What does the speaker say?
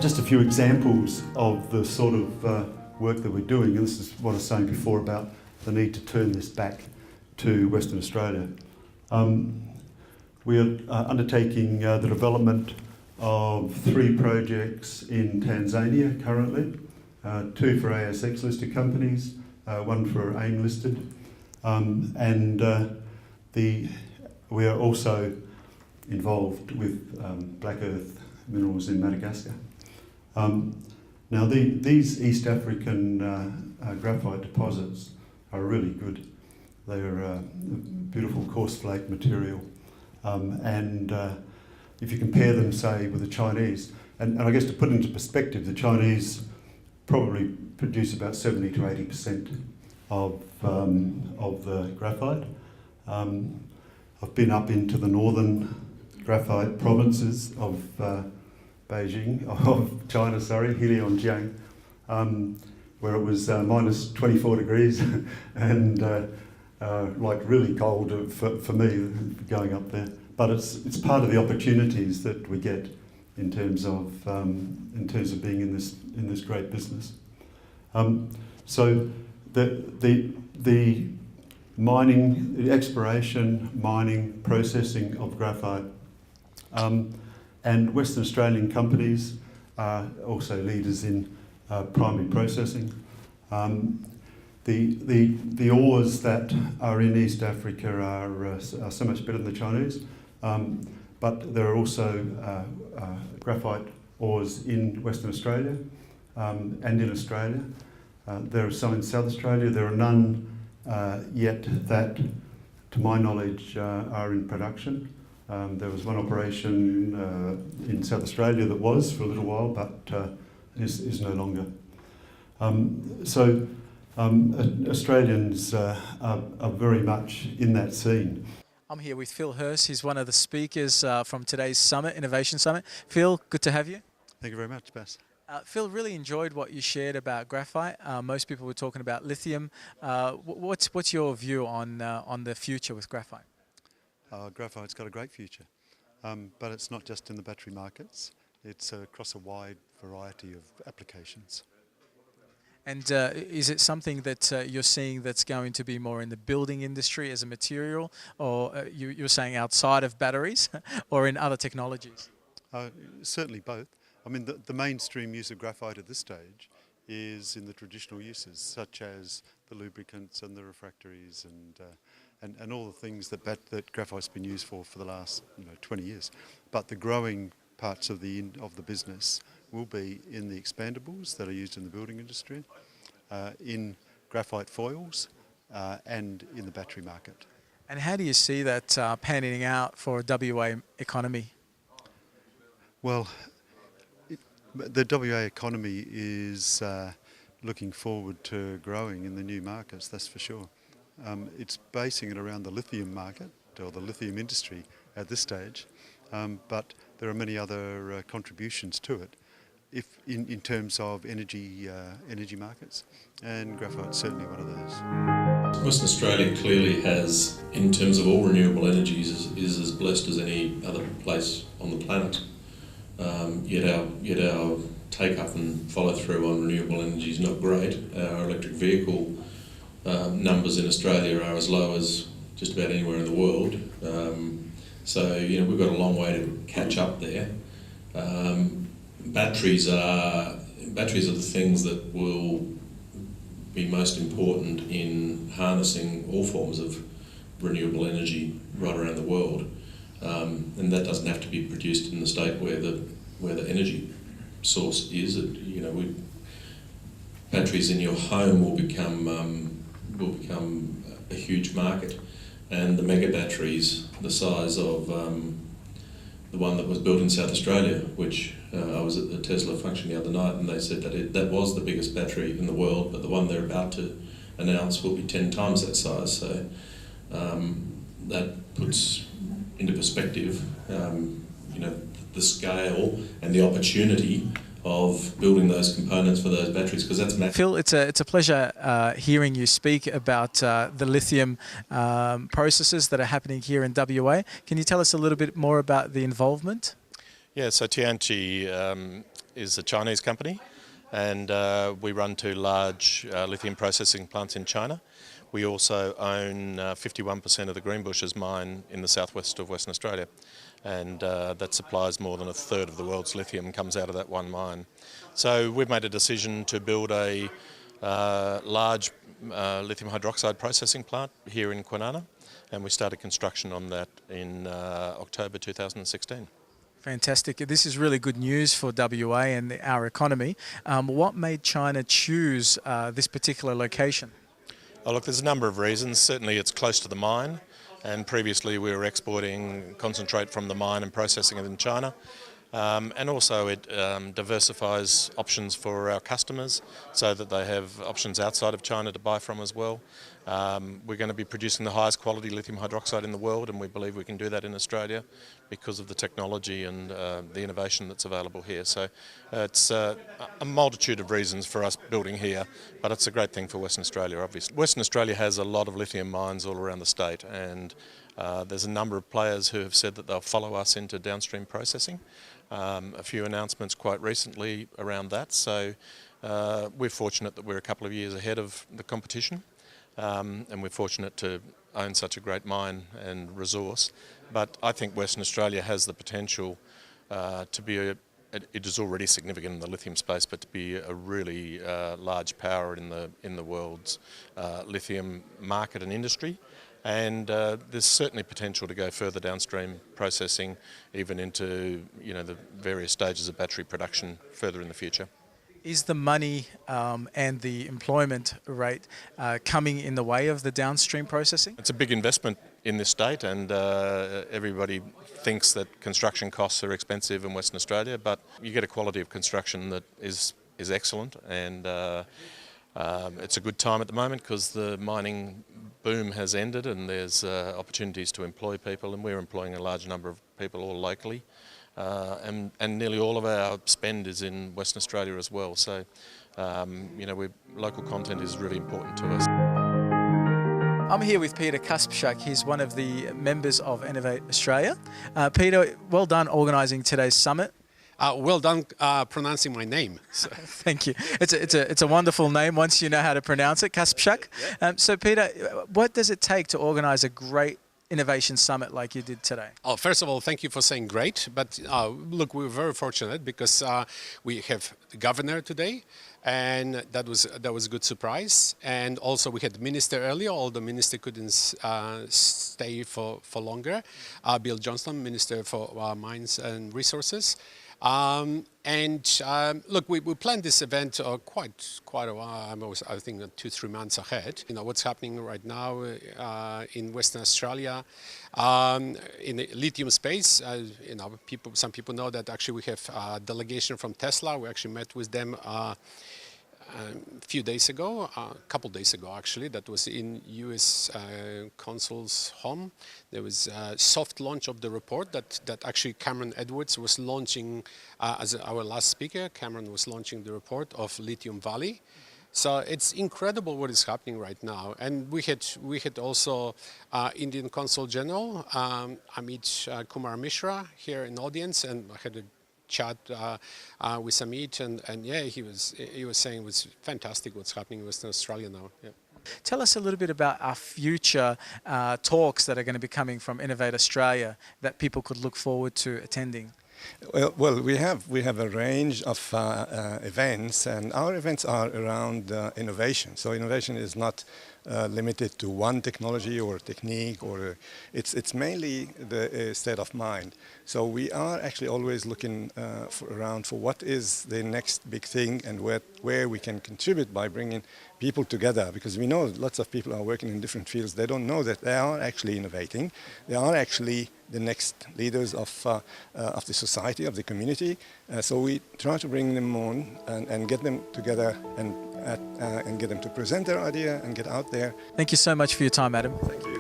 Just a few examples of the sort of work that we're doing, and this is what I was saying before about the need to turn this back to Western Australia. We are undertaking the development of 3 projects in Tanzania currently, 2 for ASX listed companies, 1 for AIM listed, and we are also involved with black earth minerals in Madagascar. Now these East African graphite deposits are really good. They're a beautiful coarse flake material, and if you compare them, say, with the Chinese, and I guess to put into perspective, the Chinese probably produce about 70 to 80% of the graphite. I've been up into the northern graphite provinces of Beijing, of China, sorry, Heilongjiang, where it was minus 24 degrees and like really cold for me going up there. But it's part of the opportunities that we get in terms of being in this great business. So the mining, the exploration, mining, processing of graphite, and Western Australian companies are also leaders in primary processing. The ores that are in East Africa are so much better than the Chinese, but there are also graphite ores in Western Australia and in Australia. There are some in South Australia. There are none yet that, to my knowledge, are in production. There was one operation in South Australia that was for a little while, but is no longer. Australians are very much in that scene. I'm here with Phil Hurst. He's one of the speakers from today's summit, Innovation Summit. Phil, good to have you. Thank you very much, Bass. Phil, really enjoyed what you shared about graphite. Most people were talking about lithium. What's your view on the future with graphite? Graphite's got a great future, but it's not just in the battery markets. It's across a wide variety of applications. And is it something that you're seeing that's going to be more in the building industry as a material, or you're saying outside of batteries, or in other technologies? Certainly both. I mean, the mainstream use of graphite at this stage is in the traditional uses, such as the lubricants and the refractories and all the things that graphite's been used for the last 20 years. But the growing parts of the business will be in the expandables that are used in the building industry, in graphite foils, and in the battery market. And how do you see that panning out for a WA economy? Well, the WA economy is looking forward to growing in the new markets, that's for sure. It's basing it around the lithium market, or the lithium industry at this stage, but there are many other contributions to it, if in terms of energy markets, and graphite's certainly one of those. Western Australia clearly has, in terms of all renewable energies, is as blessed as any other place on the planet. Yet our take-up and follow-through on renewable energy is not great. Our electric vehicle numbers in Australia are as low as just about anywhere in the world. So we've got a long way to catch up there. Batteries are the things that will be most important in harnessing all forms of renewable energy right around the world, and that doesn't have to be produced in the state where the energy source is. Batteries in your home will become a huge market, and the mega batteries, the size of the one that was built in South Australia, which I was at the Tesla function the other night, and they said that was the biggest battery in the world, but the one they're about to announce will be 10 times that size. So that puts into perspective, the scale and the opportunity of building those components for those batteries, because that's massive. Phil, it's a pleasure hearing you speak about the lithium processes that are happening here in WA. Can you tell us a little bit more about the involvement? Yeah, so Tianqi is a Chinese company, and we run two large lithium processing plants in China. We also own 51% of the Greenbushes mine in the southwest of Western Australia, and that supplies more than a third of the world's lithium comes out of that one mine. So we've made a decision to build a large lithium hydroxide processing plant here in Kwinana, and we started construction on that in October 2016. Fantastic. This is really good news for WA and our economy. What made China choose this particular location? Oh, look, there's a number of reasons. Certainly it's close to the mine, and previously we were exporting concentrate from the mine and processing it in China. And also it diversifies options for our customers so that they have options outside of China to buy from as well. We're going to be producing the highest quality lithium hydroxide in the world, and we believe we can do that in Australia because of the technology and the innovation that's available here. So it's a multitude of reasons for us building here, but it's a great thing for Western Australia, obviously. Western Australia has a lot of lithium mines all around the state, and there's a number of players who have said that they'll follow us into downstream processing. A few announcements quite recently around that, so we're fortunate that we're a couple of years ahead of the competition, and we're fortunate to own such a great mine and resource. But I think Western Australia has the potential to be it is already significant in the lithium space, but to be a really large power in the world's lithium market and industry. And there's certainly potential to go further downstream processing, even into the various stages of battery production further in the future. Is the money and the employment rate coming in the way of the downstream processing? It's a big investment in this state, and everybody thinks that construction costs are expensive in Western Australia, but you get a quality of construction that is excellent, and it's a good time at the moment because the mining boom has ended and there's opportunities to employ people, and we're employing a large number of people all locally, and nearly all of our spend is in Western Australia as well. So local content is really important to us. I'm here with Peter Kasprzak. He's one of the members of Innovate Australia. Peter, well done organising today's summit. Well done pronouncing my name. So. Thank you. It's a wonderful name once you know how to pronounce it, Kasprzak. So Peter, what does it take to organise a great innovation summit like you did today? Oh, first of all, thank you for saying great. But look, we're very fortunate because we have the governor today, and that was a good surprise. And also we had the minister earlier. Although the minister couldn't stay for longer. Bill Johnston, Minister for Mines and Resources. Look, we planned this event quite a while. I think 2-3 months ahead. What's happening right now in Western Australia in the lithium space. Some people know that actually we have a delegation from Tesla. We actually met with them a couple days ago actually. That was in US Consul's home. There was a soft launch of the report that actually Cameron Edwards was launching as our last speaker. Cameron was launching the report of Lithium Valley. So it's incredible what is happening right now. And we had also Indian Consul General Amit Kumar Mishra here in the audience, and I had a chat with Amit, and yeah, he was saying it was fantastic what's happening in Western Australia now. Yeah. Tell us a little bit about our future talks that are going to be coming from Innovate Australia that people could look forward to attending. Well, we have a range of events, and our events are around innovation. So innovation is not limited to one technology or technique, or it's mainly the state of mind. So we are actually always looking around for what is the next big thing and where we can contribute by bringing people together, because we know lots of people are working in different fields. They don't know that they are actually innovating. They are actually the next leaders of the society, of the community. So we try to bring them on and get them together and get them to present their idea and get out there. Thank you so much for your time, Adam. Thank you.